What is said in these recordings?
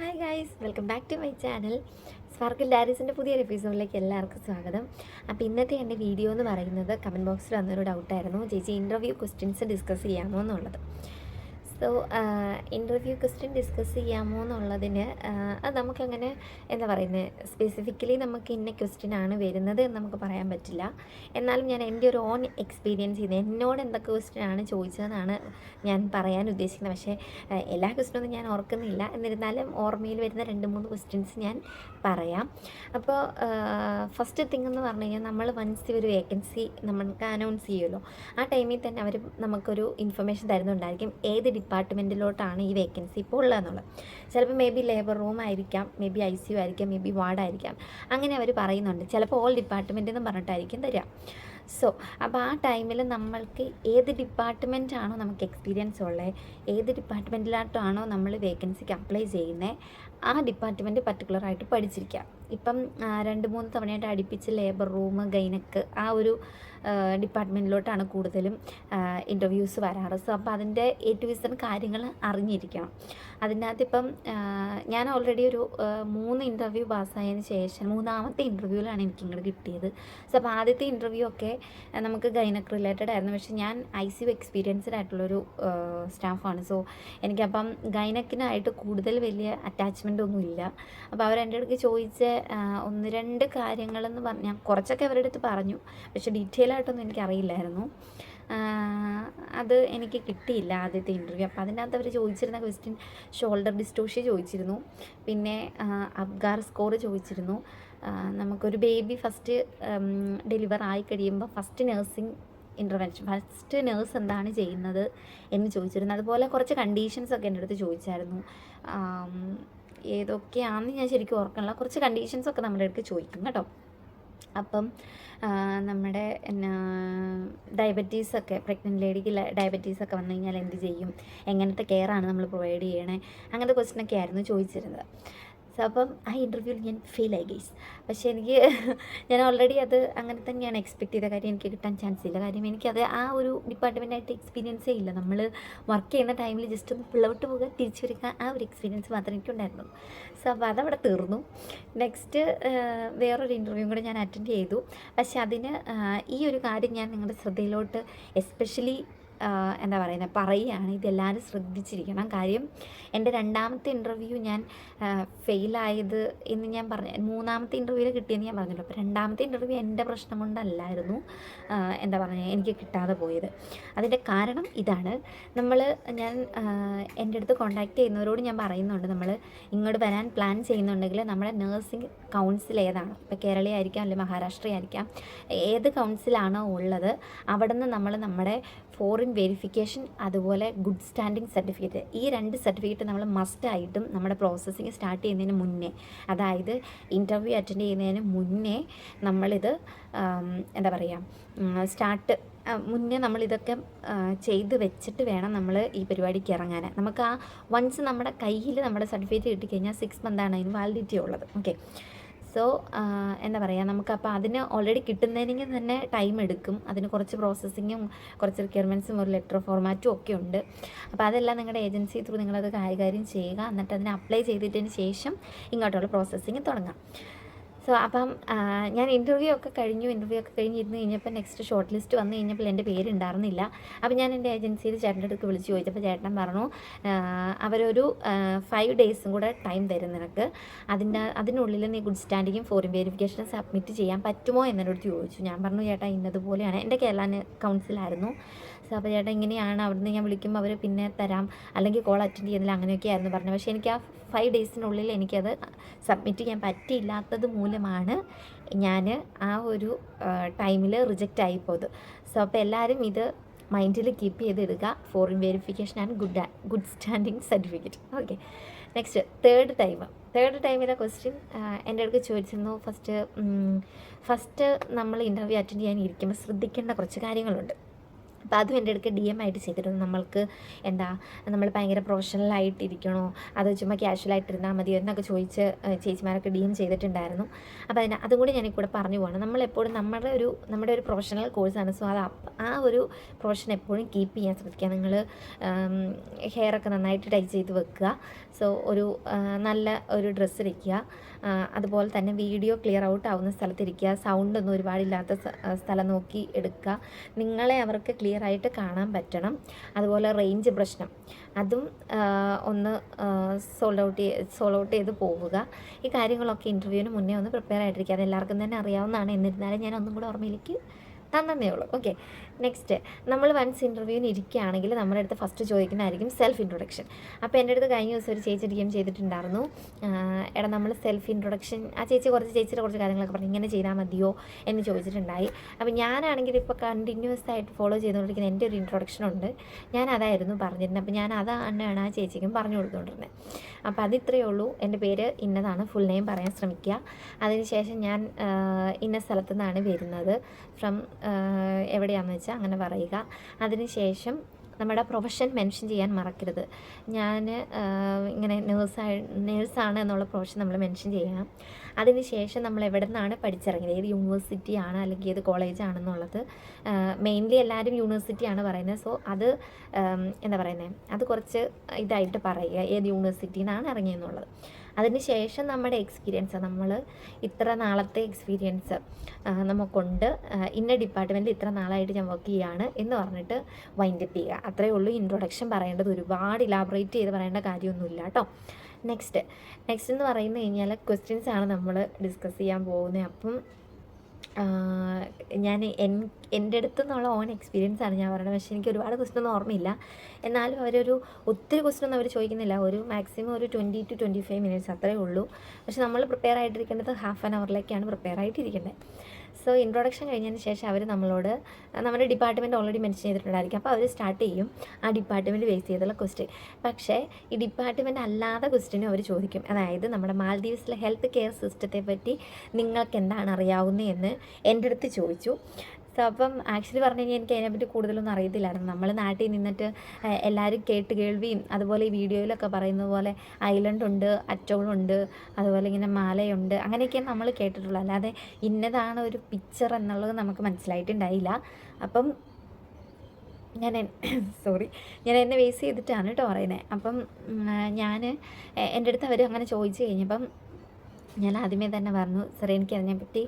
Hi guys, welcome back to my channel. Sparkle ഡയറീസിൻ്റെ പുതിയൊരു എപ്പിസോഡിലേക്ക് എല്ലാവർക്കും സ്വാഗതം. അപ്പോൾ ഇന്നത്തെ എൻ്റെ വീഡിയോ എന്ന് പറയുന്നത് കമൻറ്റ് ബോക്സിൽ വന്നൊരു ഡൗട്ടായിരുന്നു, ചേച്ചി ഇൻ്റർവ്യൂ ക്വസ്റ്റ്യൻസ് ഡിസ്കസ് ചെയ്യാമോ എന്നുള്ളത്. സോ ഇൻ്റർവ്യൂ ക്വസ്റ്റ്യൻ ഡിസ്കസ് ചെയ്യാമോ എന്നുള്ളതിന് അത് നമുക്കങ്ങനെ എന്താ പറയുന്നത്, സ്പെസിഫിക്കലി നമുക്ക് ഇന്ന ക്വസ്റ്റ്യൻ ആണ് വരുന്നത് എന്ന് നമുക്ക് പറയാൻ പറ്റില്ല. എന്നാലും ഞാൻ എൻ്റെ ഒരു ഓൺ എക്സ്പീരിയൻസ് ചെയ്ത് എന്നോട് എന്തൊക്കെ ക്വസ്റ്റ്യൻ ആണ് ചോദിച്ചതെന്നാണ് ഞാൻ പറയാൻ ഉദ്ദേശിക്കുന്നത്. പക്ഷേ എല്ലാ ക്വസ്റ്റ്യനൊന്നും ഞാൻ ഓർക്കുന്നില്ല, എന്നിരുന്നാലും ഓർമ്മയിൽ വരുന്ന 2-3 ക്വസ്റ്റ്യൻസ് ഞാൻ പറയാം. അപ്പോൾ ഫസ്റ്റ് തിങ് എന്ന് പറഞ്ഞു കഴിഞ്ഞാൽ, നമ്മൾ വൺസ് ഒരു വേക്കൻസി നമുക്ക് അനൗൺസ് ചെയ്യുമല്ലോ, ആ ടൈമിൽ തന്നെ അവർ നമുക്കൊരു ഇൻഫർമേഷൻ തരുന്നുണ്ടായിരിക്കും ഏത് ഡിപ്പാർട്ട്മെൻറ്റിലോട്ടാണ് ഈ വേക്കൻസി ഇപ്പോൾ ഉള്ളതെന്നുള്ളത്. ചിലപ്പോൾ മേ ബി ലേബർ റൂം ആയിരിക്കാം, മേ ബി ICU ആയിരിക്കാം, മേ ബി വാർഡായിരിക്കാം, അങ്ങനെ അവർ പറയുന്നുണ്ട്. ചിലപ്പോൾ ഓൾ ഡിപ്പാർട്ട്മെൻറ്റ് എന്ന് പറഞ്ഞിട്ടായിരിക്കും തരിക. സോ അപ്പോൾ ആ ടൈമിൽ നമ്മൾക്ക് ഏത് ഡിപ്പാർട്ട്മെൻറ്റാണോ നമുക്ക് എക്സ്പീരിയൻസ് ഉള്ളത്, ഏത് ഡിപ്പാർട്ട്മെൻറ്റിലോട്ടാണോ നമ്മൾ വേക്കൻസിക്ക് അപ്ലൈ ചെയ്യുന്നത്, ആ ഡിപ്പാർട്ട്മെൻറ്റ് പർട്ടിക്കുലറായിട്ട് പഠിച്ചിരിക്കുക. ഇപ്പം 2-3 തവണയായിട്ട് അടുപ്പിച്ച് ലേബർ റൂം, ഗൈനക്ക് ആ ഒരു ഡിപ്പാർട്ട്മെൻറ്റിലോട്ടാണ് കൂടുതലും ഇൻ്റർവ്യൂസ് വരാറ്. സോ അപ്പോൾ അതിൻ്റെ A to Z കാര്യങ്ങൾ അറിഞ്ഞിരിക്കണം. അതിൻ്റെ അകത്ത് ഇപ്പം ഞാൻ ഓൾറെഡി ഒരു 3 ഇൻ്റർവ്യൂ പാസ്സായതിന് ശേഷം 3ാമത്തെ ഇൻ്റർവ്യൂവിലാണ് എനിക്കിങ്ങോട്ട് കിട്ടിയത്. സോ അപ്പോൾ ആദ്യത്തെ ഇൻ്റർവ്യൂ ഒക്കെ നമുക്ക് ഗൈനക്ക് റിലേറ്റഡ് ആയിരുന്നു. പക്ഷേ ഞാൻ ICU എക്സ്പീരിയൻസ്ഡ് ആയിട്ടുള്ളൊരു സ്റ്റാഫാണ്. സോ എനിക്കപ്പം ഗൈനക്കിനായിട്ട് കൂടുതൽ വലിയ അറ്റാച്ച്മെൻ്റ് ഒന്നുമില്ല. അപ്പോൾ അവരെൻ്റെ അടുത്ത് ചോദിച്ച 1-2 കാര്യങ്ങളെന്ന് ഞാൻ കുറച്ചൊക്കെ അവരുടെ അടുത്ത് പറഞ്ഞു, പക്ഷേ ഡീറ്റെയിൽ ആയിട്ടൊന്നും എനിക്കറിയില്ലായിരുന്നു. അത് എനിക്ക് കിട്ടിയില്ല ആദ്യത്തെ ഇൻ്റർവ്യൂ. അപ്പോൾ അതിൻ്റെ അകത്ത് അവർ ചോദിച്ചിരുന്ന ക്വസ്റ്റ്യൻ ഷോൾഡർ ഡിസ്റ്റോഷ്യ ചോദിച്ചിരുന്നു, പിന്നെ അബ്ഗാർ സ്കോർ ചോദിച്ചിരുന്നു, നമുക്കൊരു ബേബി ഫസ്റ്റ് ഡെലിവർ ആയി കഴിയുമ്പോൾ first nursing intervention, first nurse എന്താണ് ചെയ്യുന്നത് എന്ന് ചോദിച്ചിരുന്നു. അതുപോലെ കുറച്ച് കണ്ടീഷൻസൊക്കെ എൻ്റെ അടുത്ത് ചോദിച്ചായിരുന്നു. ഏതൊക്കെയാണെന്ന് ഞാൻ ശരിക്കും ഓർക്കണില്ല. കുറച്ച് കണ്ടീഷൻസൊക്കെ നമ്മുടെ അടുത്ത് ചോദിക്കും കേട്ടോ. അപ്പം നമ്മുടെ ഡയബറ്റീസൊക്കെ, പ്രഗ്നൻറ്റ് ലേഡിക്ക് ഡയബറ്റീസൊക്കെ വന്നു കഴിഞ്ഞാൽ എന്ത് ചെയ്യും, എങ്ങനത്തെ കെയറാണ് നമ്മൾ പ്രൊവൈഡ് ചെയ്യണേ, അങ്ങനത്തെ ക്വസ്റ്റ്യനൊക്കെ ആയിരുന്നു ചോദിച്ചിരുന്നത്. സോ അപ്പം ആ ഇൻ്റർവ്യൂവിൽ ഞാൻ ഫെയിലായി ഗൈസ്. പക്ഷേ എനിക്ക് ഞാൻ ഓൾറെഡി അത് അങ്ങനെ തന്നെയാണ് എക്സ്പെക്ട് ചെയ്ത കാര്യം. എനിക്ക് കിട്ടാൻ ചാൻസ് ഇല്ല. കാര്യം എനിക്കത് ആ ഒരു ഡിപ്പാർട്ട്മെൻറ്റായിട്ട് എക്സ്പീരിയൻസേ ഇല്ല. നമ്മൾ വർക്ക് ചെയ്യുന്ന ടൈമിൽ ജസ്റ്റ് ഒന്ന് പിള്ളവിട്ട് പോകുക, തിരിച്ചു വരിക, ആ ഒരു എക്സ്പീരിയൻസ് മാത്രമേ എനിക്കുണ്ടായിരുന്നു. സോ അപ്പോൾ അതവിടെ തീർന്നു. നെക്സ്റ്റ് വേറൊരു ഇൻ്റർവ്യൂ കൂടെ ഞാൻ അറ്റൻഡ് ചെയ്തു. പക്ഷേ അതിന് ഈ ഒരു കാര്യം ഞാൻ നിങ്ങളുടെ ശ്രദ്ധയിലോട്ട് എസ്പെഷ്യലി എന്താ പറയുകയാണ്, ഇതെല്ലാവരും ശ്രദ്ധിച്ചിരിക്കണം. കാര്യം എൻ്റെ 2ാമത്തെ ഇൻ്റർവ്യൂ ഞാൻ ഫെയിലായത് എന്ന് ഞാൻ പറഞ്ഞു. 3ാമത്തെ ഇൻ്റർവ്യൂവിൽ കിട്ടിയെന്ന് ഞാൻ പറഞ്ഞല്ലോ. അപ്പോൾ 2ാമത്തെ ഇൻ്റർവ്യൂ എൻ്റെ പ്രശ്നം കൊണ്ടല്ലായിരുന്നു എന്താ പറയുക എനിക്ക് കിട്ടാതെ പോയത്. അതിൻ്റെ കാരണം ഇതാണ്. ഞാൻ എൻ്റെ അടുത്ത് കോൺടാക്റ്റ് ചെയ്യുന്നവരോട് ഞാൻ പറയുന്നുണ്ട്, നമ്മൾ ഇങ്ങോട്ട് വരാൻ പ്ലാൻ ചെയ്യുന്നുണ്ടെങ്കിൽ നമ്മുടെ നേഴ്സിംഗ് കൗൺസിൽ ഏതാണ്, ഇപ്പോൾ കേരളീയ ആയിരിക്കാം, അല്ലെങ്കിൽ മഹാരാഷ്ട്ര ആയിരിക്കാം, ഏത് കൗൺസിലാണോ ഉള്ളത് അവിടെ നിന്ന് നമ്മൾ നമ്മുടെ ഫോറിൻ വെരിഫിക്കേഷൻ, അതുപോലെ ഗുഡ് സ്റ്റാൻഡിങ് സർട്ടിഫിക്കറ്റ്, ഈ 2 സർട്ടിഫിക്കറ്റ് നമ്മൾ മസ്റ്റായിട്ടും നമ്മുടെ പ്രോസസ്സിങ് സ്റ്റാർട്ട് ചെയ്യുന്നതിന് മുന്നേ, അതായത് ഇൻ്റർവ്യൂ അറ്റൻഡ് ചെയ്യുന്നതിന് മുന്നേ നമ്മളിത് എന്താ പറയുക മുന്നേ നമ്മളിതൊക്കെ ചെയ്ത് വെച്ചിട്ട് വേണം നമ്മൾ ഈ പരിപാടിക്ക് ഇറങ്ങാൻ. നമുക്ക് ആ വൺസ് നമ്മുടെ കയ്യിൽ നമ്മുടെ സർട്ടിഫിക്കറ്റ് കിട്ടിക്കഴിഞ്ഞാൽ 6 മന്താണ് അതിന് വാലിഡിറ്റി ഉള്ളത്. ഓക്കെ. സോ എന്താ പറയുക, നമുക്കപ്പോൾ അതിന് ഓൾറെഡി കിട്ടുന്നതിന് തന്നെ ടൈം എടുക്കും. അതിന് കുറച്ച് പ്രോസസ്സിങ്ങും കുറച്ച് റിക്വയർമെൻറ്റ്സും ഒരു ലെറ്റർ ഫോർമാറ്റും ഒക്കെ ഉണ്ട്. അപ്പോൾ അതെല്ലാം നിങ്ങളുടെ ഏജൻസി ത്രൂ നിങ്ങളത് കൈകാര്യം ചെയ്യുക. എന്നിട്ട് അതിന് അപ്ലൈ ചെയ്തിട്ടതിന് ശേഷം ഇങ്ങോട്ടുള്ള പ്രോസസ്സിങ് തുടങ്ങാം. സോ അപ്പം ഞാൻ ഇൻ്റർവ്യൂ ഒക്കെ കഴിഞ്ഞിരുന്ന് കഴിഞ്ഞപ്പോൾ നെക്സ്റ്റ് ഷോർട്ട് ലിസ്റ്റ് വന്നു കഴിഞ്ഞപ്പോൾ എൻ്റെ പേരുണ്ടായിരുന്നില്ല. അപ്പോൾ ഞാൻ എൻ്റെ ഏജൻസിയിൽ ചേട്ടൻ്റെ അടുത്ത് വിളിച്ച് ചോദിച്ചപ്പോൾ ചേട്ടൻ പറഞ്ഞു, അവരൊരു 5 ഡേയ്സും കൂടെ ടൈം തരും നിനക്ക്, അതിനുള്ളിൽ നീ ഗുഡ് സ്റ്റാൻഡിങ്ങും ഫോറിൻ വെരിഫിക്കേഷൻ സബ്മിറ്റ് ചെയ്യാൻ പറ്റുമോ എന്നോട് ചോദിച്ചു. ഞാൻ പറഞ്ഞു, ചേട്ടാ ഇന്നതുപോലെയാണ്, എൻ്റെ കേരള കൗൺസിലായിരുന്നു. സോ അപ്പോൾ ചേട്ടാ ഇങ്ങനെയാണ്, അവിടുന്ന് ഞാൻ വിളിക്കുമ്പോൾ അവർ പിന്നെ തരാം, അല്ലെങ്കിൽ കോൾ അറ്റൻഡ് ചെയ്യുന്നില്ല, അങ്ങനെയൊക്കെ ആയിരുന്നു പറഞ്ഞു. പക്ഷേ എനിക്ക് ആ 5 ഡേയ്സിനുള്ളിൽ എനിക്കത് സബ്മിറ്റ് ചെയ്യാൻ പറ്റിയില്ലാത്തത് മൂലമാണ് ഞാൻ ആ ഒരു ടൈമിൽ റിജക്റ്റ് ആയിപ്പോയത്. സോ അപ്പോൾ എല്ലാവരും ഇത് മൈൻഡിൽ കീപ്പ് ചെയ്തിടുക, foreign verification and good standing certificate. Okay. Next third ടൈമിലെ ക്വസ്റ്റ്യൻ എൻ്റെ അടുത്ത് ചോദിച്ചിരുന്നു. ഫസ്റ്റ് നമ്മൾ ഇൻ്റർവ്യൂ അറ്റൻഡ് ചെയ്യാൻ ഇരിക്കുമ്പോൾ ശ്രദ്ധിക്കേണ്ട കുറച്ച് കാര്യങ്ങളുണ്ട്. അപ്പോൾ അതും എൻ്റെ അടുക്ക് DM ആയിട്ട് ചെയ്തിരുന്നു. നമ്മൾക്ക് എന്താ നമ്മൾ ഭയങ്കര പ്രൊഫഷണലായിട്ടിരിക്കണോ, അത് ചുമ്മാ ക്യാഷ്വലായിട്ടിരുന്നാൽ മതിയോ എന്നൊക്കെ ചോദിച്ച് ചേച്ചിമാരൊക്കെ DM ചെയ്തിട്ടുണ്ടായിരുന്നു. അപ്പോൾ അതും കൂടി ഞാനീ കൂടെ പറഞ്ഞു പോകണം. നമ്മളെപ്പോഴും നമ്മുടെ ഒരു പ്രൊഫഷണൽ കോഴ്സാണ്. സോ അത് ആ ഒരു പ്രൊഫഷൻ എപ്പോഴും കീപ്പ് ചെയ്യാൻ ശ്രമിക്കുക. നിങ്ങൾ ഹെയറൊക്കെ നന്നായിട്ട് ടൈ ചെയ്ത് വെക്കുക. സോ ഒരു നല്ല ഒരു ഡ്രസ്സ് ഇരിക്കുക. അതുപോലെ തന്നെ വീഡിയോ ക്ലിയർ ഔട്ട് ആവുന്ന സ്ഥലത്തിരിക്കുക. സൗണ്ടൊന്നും ഒരുപാടില്ലാത്ത സ്ഥലം നോക്കി എടുക്കുക. നിങ്ങളെ അവർക്ക് ക്ലിയർ ആയിട്ട് കാണാൻ പറ്റണം. അതുപോലെ റേഞ്ച് പ്രശ്നം അതും ഒന്ന് സോൾവ് ഔട്ട് ചെയ്ത് പോവുക. ഈ കാര്യങ്ങളൊക്കെ ഇൻ്റർവ്യൂവിന് മുന്നേ ഒന്ന് പ്രിപ്പയർ ആയിട്ടിരിക്കുക. അത് എല്ലാവർക്കും തന്നെ അറിയാവുന്നതാണ്. എന്നിരുന്നാലും ഞാൻ ഒന്നും കൂടെ ഓർമ്മയിലേക്ക് തന്നേ ഉള്ളൂ. ഓക്കെ, നെക്സ്റ്റ് നമ്മൾ വൺസ് ഇൻ്റർവ്യൂവിന് ഇരിക്കുകയാണെങ്കിൽ നമ്മുടെ അടുത്ത് ഫസ്റ്റ് ചോദിക്കുന്നതായിരിക്കും സെൽഫ് ഇൻട്രൊഡക്ഷൻ. അപ്പോൾ എൻ്റെ അടുത്ത് കഴിഞ്ഞ ദിവസം ഒരു ചേച്ചി DM ചെയ്തിട്ടുണ്ടായിരുന്നു. എടാ നമ്മൾ സെൽഫ് ഇൻട്രൊഡക്ഷൻ, ആ ചേച്ചിയുടെ കുറച്ച് കാര്യങ്ങളൊക്കെ പറഞ്ഞു, ഇങ്ങനെ ചെയ്താൽ മതിയോ എന്ന് ചോദിച്ചിട്ടുണ്ടായി. അപ്പോൾ ഞാനാണെങ്കിൽ ഇപ്പോൾ കണ്ടിന്യൂസ് ആയിട്ട് ഫോളോ ചെയ്തുകൊണ്ടിരിക്കുന്ന എൻ്റെ ഒരു ഇൻട്രൊഡക്ഷൻ ഉണ്ട്. ഞാൻ അതായിരുന്നു പറഞ്ഞിരുന്നത്. അപ്പോൾ ഞാൻ അതാണ് ആ ചേച്ചിക്കും പറഞ്ഞു കൊടുത്തുകൊണ്ടിരുന്നത്. അപ്പോൾ അതിത്രയേ ഉള്ളൂ. എൻ്റെ പേര് ഇന്നതാണ്, ഫുൾ നെയിം പറയാൻ ശ്രമിക്കുക. അതിനുശേഷം ഞാൻ ഇന്ന സ്ഥലത്തു നിന്നാണ് വരുന്നത്, ഫ്രം എവിടെയാണെന്ന് വെച്ചാൽ അങ്ങനെ പറയുക. അതിനുശേഷം നമ്മുടെ പ്രൊഫഷൻ മെൻഷൻ ചെയ്യാൻ മറക്കരുത്. ഞാൻ ഇങ്ങനെ നേഴ്സാണ് എന്നുള്ള പ്രൊഫഷൻ നമ്മൾ മെൻഷൻ ചെയ്യണം. അതിനുശേഷം നമ്മൾ എവിടെ നിന്നാണ് പഠിച്ചിറങ്ങിയത്, ഏത് യൂണിവേഴ്സിറ്റിയാണ് അല്ലെങ്കിൽ ഏത് കോളേജാണെന്നുള്ളത്. മെയിൻലി എല്ലാവരും യൂണിവേഴ്സിറ്റിയാണ് പറയുന്നത്. സോ അത് എന്താ പറയുന്നത്, അത് കുറച്ച് ഇതായിട്ട് പറയുക, ഏത് യൂണിവേഴ്സിറ്റിയിൽ നിന്നാണ് ഇറങ്ങിയെന്നുള്ളത്. അതിനുശേഷം നമ്മുടെ എക്സ്പീരിയൻസ്, നമ്മൾ ഇത്ര നാളത്തെ എക്സ്പീരിയൻസ് നമുക്കുണ്ട്, ഇന്ന ഡിപ്പാർട്ട്മെൻറ്റിൽ ഇത്ര നാളായിട്ട് ഞാൻ വർക്ക് ചെയ്യുകയാണ് എന്ന് പറഞ്ഞിട്ട് വൈൻഡപ്പ് ചെയ്യുക. അത്രയേ ഉള്ളൂ ഇൻട്രൊഡക്ഷൻ പറയേണ്ടത്. ഒരുപാട് ഇലാബറേറ്റ് ചെയ്ത് പറയേണ്ട കാര്യമൊന്നുമില്ല കേട്ടോ. നെക്സ്റ്റ് എന്ന് പറയുന്നത് കഴിഞ്ഞാൽ ക്വസ്റ്റ്യൻസാണ് നമ്മൾ ഡിസ്കസ് ചെയ്യാൻ പോകുന്നത്. അപ്പം ഞാൻ എൻ്റെ അടുത്ത് നിന്നുള്ള ഓൺ എക്സ്പീരിയൻസാണ് ഞാൻ പറയുന്നത്. പക്ഷേ എനിക്ക് ഒരുപാട് ക്വസ്റ്റ്യനൊന്നും ഓർമ്മയില്ല. എന്നാലും ഒത്തിരി ക്വസ്റ്റ്യനൊന്നും അവർ ചോദിക്കുന്നില്ല. മാക്സിമം ഒരു 20 to 25 മിനിറ്റ്സ് അത്രയേ ഉള്ളൂ. പക്ഷെ നമ്മൾ പ്രിപ്പയർ ആയിട്ടിരിക്കേണ്ടത് ഹാഫ് ആൻ അവറിലേക്കാണ് പ്രിപ്പയർ ആയിട്ടിരിക്കേണ്ടത്. സോ ഇൻട്രൊഡക്ഷൻ കഴിഞ്ഞതിന് ശേഷം അവർ നമ്മളോട് നമ്മുടെ ഡിപ്പാർട്ട്മെൻറ്റ് ഓൾറെഡി മെൻഷൻ ചെയ്തിട്ടുണ്ടായിരിക്കും. അപ്പോൾ അവർ സ്റ്റാർട്ട് ചെയ്യും ആ ഡിപ്പാർട്ട്മെൻറ്റ് ബേസ് ചെയ്തുള്ള ക്വസ്റ്റ്യൻ. പക്ഷേ ഈ ഡിപ്പാർട്ട്മെൻറ്റ് അല്ലാത്ത ക്വസ്റ്റ്യനും അവർ ചോദിക്കും. അതായത് നമ്മുടെ മാൽദീവ്സിലെ ഹെൽത്ത് കെയർ സിസ്റ്റത്തെ പറ്റി നിങ്ങൾക്ക് എന്താണ് അറിയാവുന്നതെന്ന് എൻ്റെ അടുത്ത് ചോദിച്ചു. സോ അപ്പം ആക്ച്വലി പറഞ്ഞു കഴിഞ്ഞാൽ എനിക്ക് അതിനെപ്പറ്റി കൂടുതലൊന്നും അറിയത്തില്ലായിരുന്നു. നമ്മൾ നാട്ടിൽ നിന്നിട്ട് എല്ലാവരും കേൾവിയും അതുപോലെ ഈ വീഡിയോയിലൊക്കെ പറയുന്നത് പോലെ ഐലൻഡുണ്ട്, അറ്റോളുണ്ട്, അതുപോലെ ഇങ്ങനെ മാലയുണ്ട്, അങ്ങനെയൊക്കെയാണ് നമ്മൾ കേട്ടിട്ടുള്ളത്. അല്ലാതെ ഇന്നതാണ് ഒരു പിക്ചർ എന്നുള്ളത് നമുക്ക് മനസ്സിലായിട്ടുണ്ടായില്ല. അപ്പം ഞാൻ എന്നെ ബേസ് ചെയ്തിട്ടാണ് കേട്ടോ പറയുന്നത്. അപ്പം എൻ്റെ അടുത്ത് അവർ അങ്ങനെ ചോദിച്ചു കഴിഞ്ഞപ്പം ഞാൻ ആദ്യമേ തന്നെ പറഞ്ഞു, സാർ എനിക്ക് അതിനെപ്പറ്റി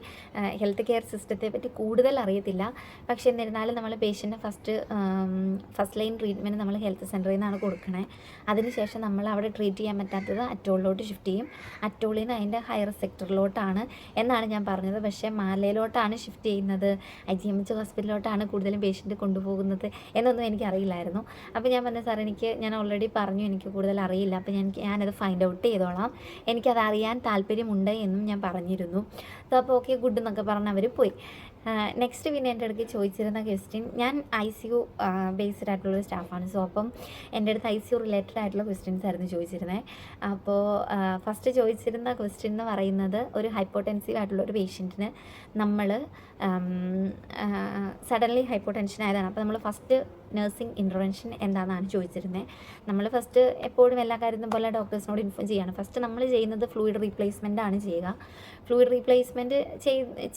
ഹെൽത്ത് കെയർ സിസ്റ്റത്തെ പറ്റി കൂടുതൽ അറിയത്തില്ല. പക്ഷേ എന്നിരുന്നാലും നമ്മൾ പേഷ്യൻറ്റിന് ഫസ്റ്റ് ലൈൻ ട്രീറ്റ്മെൻറ്റ് നമ്മൾ ഹെൽത്ത് സെൻ്ററിൽ നിന്നാണ് കൊടുക്കണേ. അതിനുശേഷം നമ്മൾ അവിടെ ട്രീറ്റ് ചെയ്യാൻ പറ്റാത്തത് അറ്റോളിലോട്ട് ഷിഫ്റ്റ് ചെയ്യും. അറ്റോളിൽ നിന്ന് അതിൻ്റെ ഹയർ സെക്ടറിലോട്ടാണ് എന്നാണ് ഞാൻ പറഞ്ഞത്. പക്ഷേ മാലയിലോട്ടാണ് ഷിഫ്റ്റ് ചെയ്യുന്നത്, IGMH ഹോസ്പിറ്റലിലോട്ടാണ് കൂടുതലും പേഷ്യൻറ്റ് കൊണ്ടുപോകുന്നത് എന്നൊന്നും എനിക്കറിയില്ലായിരുന്നു. അപ്പോൾ ഞാൻ പറഞ്ഞു, സാർ ഞാൻ ഓൾറെഡി പറഞ്ഞു എനിക്ക് കൂടുതൽ അറിയില്ല, അപ്പോൾ ഞാനത് ഫൈൻഡ് ഔട്ട് ചെയ്തോളാം, എനിക്കത് അറിയാൻ താല്പര്യമുണ്ട് എന്നും ഞാൻ പറഞ്ഞിരുന്നു. സോ അപ്പോൾ ഓക്കെ ഗുഡ് എന്നൊക്കെ പറഞ്ഞ് അവർ പോയി. നെക്സ്റ്റ് പിന്നെ എൻ്റെ അടുത്ത് ചോദിച്ചിരുന്ന ക്വസ്റ്റ്യൻ, ഞാൻ ICU ബേസ്ഡ് ആയിട്ടുള്ളൊരു സ്റ്റാഫാണ്. സോ അപ്പം എൻ്റെ അടുത്ത് ICU റിലേറ്റഡ് ആയിട്ടുള്ള ക്വസ്റ്റ്യൻസ് ആയിരുന്നു ചോദിച്ചിരുന്നത്. അപ്പോൾ ഫസ്റ്റ് ചോദിച്ചിരുന്ന ക്വസ്റ്റ്യൻ എന്ന് പറയുന്നത്, ഒരു ഹൈപ്പോടെൻസീവ് ആയിട്ടുള്ളൊരു പേഷ്യൻറ്റിന് നമ്മൾ സഡൻലി ഹൈപ്പോടെൻഷൻ ആയതാണ്. അപ്പോൾ നമ്മൾ ഫസ്റ്റ് നഴ്സിംഗ് ഇൻ്റർവെൻഷൻ എന്താണെന്നാണ് ചോദിച്ചിരുന്നത്. നമ്മൾ ഫസ്റ്റ് എപ്പോഴും എല്ലാ കാര്യത്തിനും പോലെ ഡോക്ടേഴ്സിനോട് ഇൻഫോം ചെയ്യണം. ഫസ്റ്റ് നമ്മൾ ചെയ്യുന്നത് ഫ്ലൂയിഡ് റീപ്ലേസ്മെൻ്റ് ആണ് ചെയ്യുക. ഫ്ലൂയിഡ് റീപ്ലേസ്മെൻറ്റ്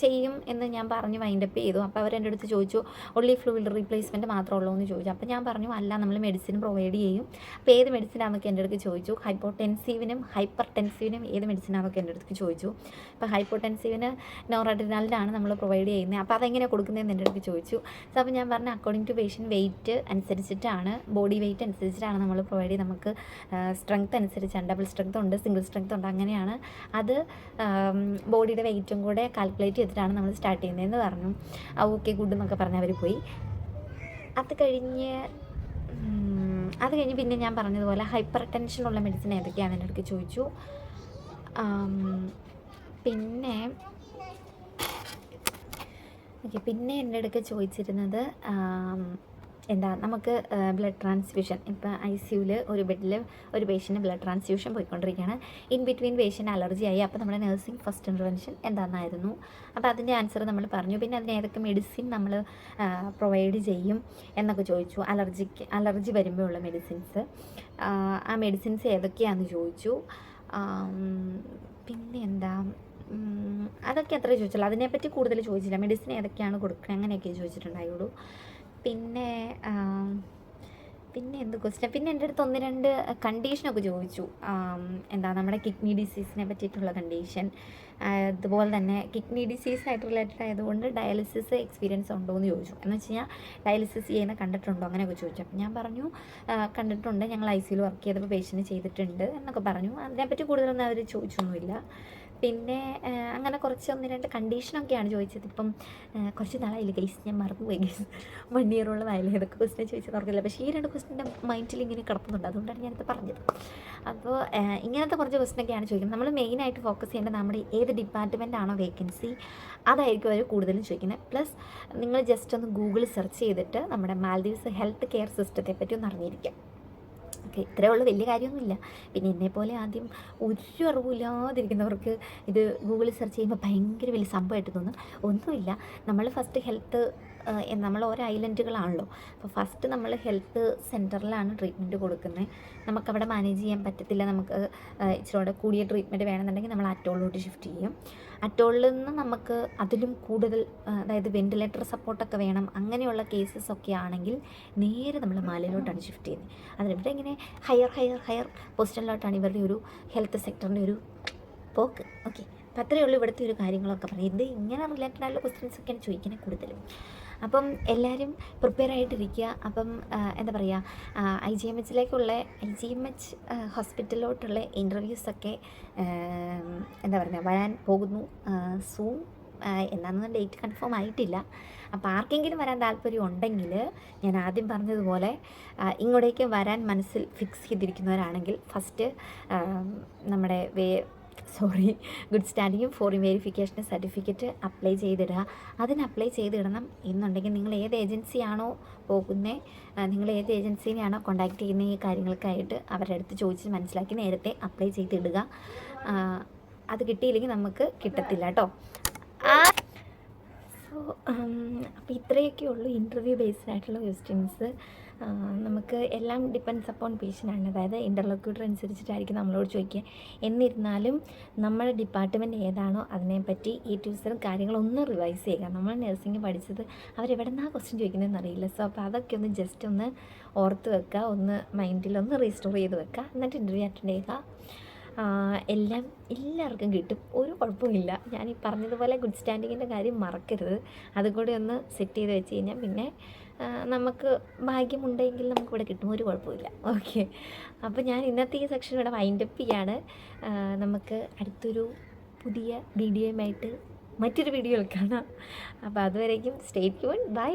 ചെയ്യും എന്ന് ഞാൻ പറഞ്ഞ് വൈൻഡപ്പ് ചെയ്തു. അപ്പോൾ അവർ എൻ്റെ അടുത്ത് ചോദിച്ചു, ഒൺലി ഫ്ലൂയിഡ് റീപ്ലേസ്മെൻറ്റ് മാത്രമേ ഉള്ളൂ എന്ന് ചോദിച്ചു. അപ്പോൾ ഞാൻ പറഞ്ഞു, അല്ല, നമ്മൾ മെഡിസിൻ പ്രൊവൈഡ് ചെയ്യും. അപ്പോൾ ഏത് മെഡിസിനാണെന്നൊക്കെ എൻ്റെ അടുത്ത് ചോദിച്ചു. ഹൈപ്പോടെൻസീവിനും ഹൈപ്പർ ടെൻസീവിനും ഏത് മെഡിസിനാണെന്നൊക്കെ എൻ്റെ അടുത്ത് ചോദിച്ചു. അപ്പോൾ ഹൈപ്പോടെൻസീവിന് നോറഡ്രിനാലിനാണ് നമ്മൾ പ്രൊവൈഡ് ചെയ്യുന്നത്. അപ്പോൾ അതെങ്ങനെ കൊടുക്കുന്നതെന്ന് എൻ്റെ അടുത്ത് ചോദിച്ചു. സോ അപ്പോൾ ഞാൻ പറഞ്ഞു, അക്കോർഡിംഗ് ടു പേഷ്യൻറ്റ് വെയിറ്റ് അനുസരിച്ചിട്ടാണ്, ബോഡി വെയിറ്റ് അനുസരിച്ചിട്ടാണ് നമ്മൾ പ്രൊവൈഡ് ചെയ്യുന്നത്. നമുക്ക് സ്ട്രെങ്ത് അനുസരിച്ചാണ്, ഡബിൾ സ്ട്രെങ്ത് ഉണ്ട്, സിംഗിൾ സ്ട്രെങ്ത് ഉണ്ട്, അങ്ങനെയാണ്. അത് ബോഡിയുടെ വെയിറ്റും കൂടെ കാൽക്കുലേറ്റ് ചെയ്തിട്ടാണ് നമ്മൾ സ്റ്റാർട്ട് ചെയ്യുന്നതെന്ന് പറഞ്ഞു. ഓക്കെ ഗുഡ് എന്നൊക്കെ പറഞ്ഞ് അവർ പോയി. അത് കഴിഞ്ഞ് പിന്നെ ഞാൻ പറഞ്ഞതുപോലെ ഹൈപ്പർ ടെൻഷനുള്ള മെഡിസിൻ ഏതൊക്കെയാണെന്ന് എൻ്റെ അടുത്ത് ചോദിച്ചു. പിന്നെ എൻ്റെ അടുത്ത് ചോദിച്ചിരുന്നത് എന്താ നമുക്ക് ബ്ലഡ് ട്രാൻസ്ഫ്യൂഷൻ ഇപ്പോൾ ICUവിൽ ഒരു ബെഡിൽ ഒരു പേഷ്യൻറ്റ് ബ്ലഡ് ട്രാൻസ്ഫ്യൂഷൻ പോയിക്കൊണ്ടിരിക്കുകയാണ്. ഇൻ ബിറ്റ്വീൻ പേഷ്യൻ്റ് അലർജി ആയി. അപ്പോൾ നമ്മുടെ നഴ്സിംഗ് ഫസ്റ്റ് ഇൻ്റർവെൻഷൻ എന്താണെന്നായിരുന്നു. അപ്പോൾ അതിൻ്റെ ആൻസർ നമ്മൾ പറഞ്ഞു. പിന്നെ അതിന് ഏതൊക്കെ മെഡിസിൻ നമ്മൾ പ്രൊവൈഡ് ചെയ്യും എന്നൊക്കെ ചോദിച്ചു. അലർജി വരുമ്പോൾ ഉള്ള മെഡിസിൻസ്, ആ മെഡിസിൻസ് ഏതൊക്കെയാണെന്ന് ചോദിച്ചു. പിന്നെ എന്താ, അതൊക്കെ അത്രേ ചോദിച്ചുള്ളൂ. അതിനെപ്പറ്റി കൂടുതൽ ചോദിച്ചില്ല. മെഡിസിൻ ഏതൊക്കെയാണ് കൊടുക്കുന്നത് അങ്ങനെയൊക്കെ ചോദിച്ചിട്ടുണ്ടായുള്ളൂ. പിന്നെ എന്ത് ക്വസ്റ്റ്യൻ, പിന്നെ എൻ്റെ അടുത്ത് 1-2 കണ്ടീഷനൊക്കെ ചോദിച്ചു. എന്താ നമ്മുടെ കിഡ്നി ഡിസീസിനെ പറ്റിയിട്ടുള്ള കണ്ടീഷൻ, അതുപോലെ തന്നെ കിഡ്നി ഡിസീസായിട്ട് റിലേറ്റഡ് ആയതുകൊണ്ട് ഡയാലിസിസ് എക്സ്പീരിയൻസ് ഉണ്ടോ എന്ന് ചോദിച്ചു. എന്ന് വെച്ച് കഴിഞ്ഞാൽ ഡയാലിസിസ് ചെയ്യുന്ന കണ്ടിട്ടുണ്ടോ അങ്ങനെയൊക്കെ ചോദിച്ചു. അപ്പം ഞാൻ പറഞ്ഞു കണ്ടിട്ടുണ്ട്, ഞങ്ങൾ ICUവിൽ വർക്ക് ചെയ്തപ്പോൾ പേഷ്യൻറ്റ് ചെയ്തിട്ടുണ്ട് എന്നൊക്കെ പറഞ്ഞു. അതിനെപ്പറ്റി കൂടുതലൊന്നും അവർ ചോദിച്ചൊന്നുമില്ല. പിന്നെ അങ്ങനെ കുറച്ച് 1-2 കണ്ടീഷനൊക്കെയാണ് ചോദിച്ചത്. ഇപ്പം കുറച്ച് നാളായില്ല ഗൈസ്, ഞാൻ മറന്നുപോയി ഗൈസ്. 1 ഇയറോളമായില്ലേ ഏതൊക്കെ ക്വസ്റ്റ്യൻ ചോദിച്ചത് ഓർക്കില്ല. പക്ഷേ ഈ 2 ക്വസ്റ്റ്യൻ്റെ മൈൻഡിൽ ഇങ്ങനെ കിടക്കുന്നുണ്ട്, അതുകൊണ്ടാണ് ഞാനത് പറഞ്ഞത്. അപ്പോൾ ഇങ്ങനത്തെ കുറച്ച് ക്വസ്റ്റ്യനൊക്കെയാണ് ചോദിക്കുന്നത്. നമ്മൾ മെയിനായിട്ട് ഫോക്കസ് ചെയ്യേണ്ടത് നമ്മുടെ ഏത് ഡിപ്പാർട്ട്മെൻ്റ് ആണോ വേക്കൻസി അതായിരിക്കും അവർ കൂടുതലും ചോദിക്കുന്നത്. പ്ലസ് നിങ്ങൾ ജസ്റ്റ് ഒന്ന് ഗൂഗിൾ സെർച്ച് ചെയ്തിട്ട് നമ്മുടെ മാൽദീവ്സ് ഹെൽത്ത് കെയർ സിസ്റ്റത്തെ പറ്റി ഒന്ന് അറിഞ്ഞിരിക്കാം. ഓക്കെ, ഇത്രയേ ഉള്ളൂ, വലിയ കാര്യമൊന്നുമില്ല. പിന്നെ എന്നെപ്പോലെ ആദ്യം ഒരു അറിവില്ലാതിരിക്കുന്നവർക്ക് ഇത് ഗൂഗിളിൽ സെർച്ച് ചെയ്യുമ്പോൾ ഭയങ്കര വലിയ സംഭവമായിട്ട് തോന്നും. ഒന്നുമില്ല, നമ്മൾ ഫസ്റ്റ് ഹെൽത്ത്, നമ്മൾ ഓരോ ഐലൻഡുകളാണല്ലോ. അപ്പോൾ ഫസ്റ്റ് നമ്മൾ ഹെൽത്ത് സെൻറ്ററിലാണ് ട്രീറ്റ്മെൻറ്റ് കൊടുക്കുന്നത്. നമുക്കവിടെ മാനേജ് ചെയ്യാൻ പറ്റത്തില്ല, നമുക്ക് ഇച്ചിരി കൂടിയ ട്രീറ്റ്മെൻറ്റ് വേണമെന്നുണ്ടെങ്കിൽ നമ്മൾ അറ്റോളിലോട്ട് ഷിഫ്റ്റ് ചെയ്യും. അറ്റോളിൽ നിന്ന് നമുക്ക് അതിലും കൂടുതൽ, അതായത് വെൻറ്റിലേറ്റർ സപ്പോർട്ടൊക്കെ വേണം, അങ്ങനെയുള്ള കേസസ് ഒക്കെ ആണെങ്കിൽ നേരെ നമ്മൾ മാലയിലോട്ടാണ് ഷിഫ്റ്റ് ചെയ്യുന്നത്. അതിനിവിടെ ഇങ്ങനെ ഹയർ പൊസിഷനിലോട്ടാണ് ഇവരുടെ ഒരു ഹെൽത്ത് സെക്ടറിൻ്റെ ഒരു പോക്ക്. ഓക്കെ, അപ്പം അത്രയേ ഉള്ളൂ ഇവിടുത്തെ ഒരു കാര്യങ്ങളൊക്കെ പറയും. ഇത് ഇങ്ങനെ റിലേറ്റഡ് ആയിട്ടുള്ള ക്വസ്റ്റ്യൻസൊക്കെയാണ് ചോദിക്കുന്നത് കൂടുതലും. അപ്പം എല്ലാവരും പ്രിപ്പയർ ആയിട്ടിരിക്കുക. അപ്പം എന്താ പറയുക, IGMH ഹോസ്പിറ്റലിലോട്ടുള്ള ഇൻ്റർവ്യൂസൊക്കെ എന്താ പറയുക വരാൻ പോകുന്നു സൂൺ. എന്നാണെന്ന് ഡേറ്റ് കൺഫേം ആയിട്ടില്ല. അപ്പോൾ ആർക്കെങ്കിലും വരാൻ താല്പര്യം ഉണ്ടെങ്കിൽ ഞാൻ ആദ്യം പറഞ്ഞതുപോലെ ഇങ്ങോട്ടേക്ക് വരാൻ മനസ്സിൽ ഫിക്സ് ചെയ്തിരിക്കുന്നവരാണെങ്കിൽ ഫസ്റ്റ് നമ്മുടെ ഗുഡ് സ്റ്റാൻഡിങ്ങും ഫോറിൻ വെരിഫിക്കേഷൻ സർട്ടിഫിക്കറ്റ് അപ്ലൈ ചെയ്തിടുക. അതിന് അപ്ലൈ ചെയ്തിടണം എന്നുണ്ടെങ്കിൽ നിങ്ങൾ ഏത് ഏജൻസിയാണോ പോകുന്നത്, നിങ്ങൾ ഏത് ഏജൻസിനെയാണോ കോൺടാക്ട് ചെയ്യുന്ന ഈ കാര്യങ്ങൾക്കായിട്ട് അവരുടെ അടുത്ത് ചോദിച്ച് മനസ്സിലാക്കി നേരത്തെ അപ്ലൈ ചെയ്തിടുക. അത് കിട്ടിയില്ലെങ്കിൽ നമുക്ക് കിട്ടത്തില്ല കേട്ടോ. സോ അപ്പോൾ ഇത്രയൊക്കെ ഉള്ളൂ ഇൻ്റർവ്യൂ ബേസ്ഡ് ആയിട്ടുള്ള ക്വസ്റ്റ്യൻസ്. നമുക്ക് എല്ലാം ഡിപ്പെൻഡ്സ് അപ്പോൺ പേഷ്യൻ്റാണ്, അതായത് ഇൻ്റർലോക്യൂട്ടർ അനുസരിച്ചിട്ടായിരിക്കും നമ്മളോട് ചോദിക്കുക. എന്നിരുന്നാലും നമ്മുടെ ഡിപ്പാർട്ട്മെൻറ്റ് ഏതാണോ അതിനെപ്പറ്റി കാര്യങ്ങളൊന്ന് റിവൈസ് ചെയ്യുക. നമ്മൾ നഴ്സിംഗ് പഠിച്ചത് അവരെവിടെ നിന്നാണ് ക്വസ്റ്റ്യൻ ചോദിക്കുന്നതെന്ന് അറിയില്ല. സോ അപ്പോൾ അതൊക്കെ ഒന്ന് ജസ്റ്റ് ഒന്ന് ഓർത്ത് വെക്കുക, ഒന്ന് മൈൻഡിലൊന്ന് റീസ്റ്റോർ ചെയ്ത് വെക്കുക, എന്നിട്ട് ഇൻ്റർവ്യൂ അറ്റൻഡ് ചെയ്യുക. എല്ലാവർക്കും കിട്ടും, ഒരു കുഴപ്പമില്ല. ഞാൻ ഈ പറഞ്ഞതുപോലെ ഗുഡ് സ്റ്റാൻഡിങ്ങിൻ്റെ കാര്യം മറക്കരുത്. അതുകൂടി ഒന്ന് സെറ്റ് ചെയ്ത് വെച്ച് കഴിഞ്ഞാൽ പിന്നെ നമുക്ക് ഭാഗ്യമുണ്ടെങ്കിൽ നമുക്കിവിടെ കിട്ടും, ഒരു കുഴപ്പമില്ല. ഓക്കെ, അപ്പോൾ ഞാൻ ഇന്നത്തെ ഈ സെക്ഷൻ ഇവിടെ വൈൻഡപ്പ് ചെയ്യാണ്. നമുക്ക് അടുത്തൊരു പുതിയ വീഡിയോയുമായിട്ട് മറ്റൊരു വീഡിയോയിൽ കാണാം. അപ്പോൾ അതുവരേക്കും സ്റ്റേ ട്യൂൺ. ബൈ.